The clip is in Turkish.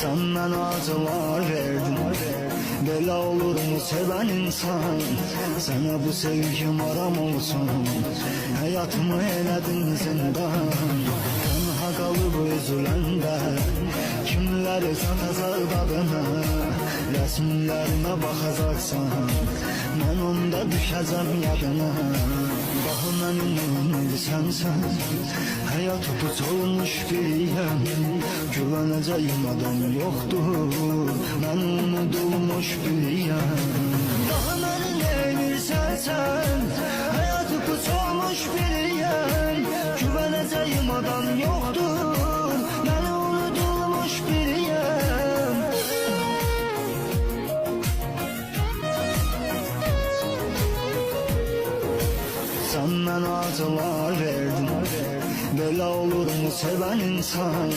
Senden acılar verdim. Böyle olur mu seven insan? Sana bu sevgim aram olsun. Hayatımı eyledin zindan. Tenha kalıp üzülende kimleri satacak dadını? Resimlerine bakacaksan ben onda düşeceğim yadına. Bahı benim ümidi sensen. Hayat tut olmuş biriyim. Güveneceğim adam yoktur. Ben unutulmuş biriyim. Bahı benim emir sensen. Hayat tut olmuş biriyim. Güveneceğim adam yoktur. Ben unutulmuş biriyim. Senden acılar verdim. Böyle olur mu seven insan?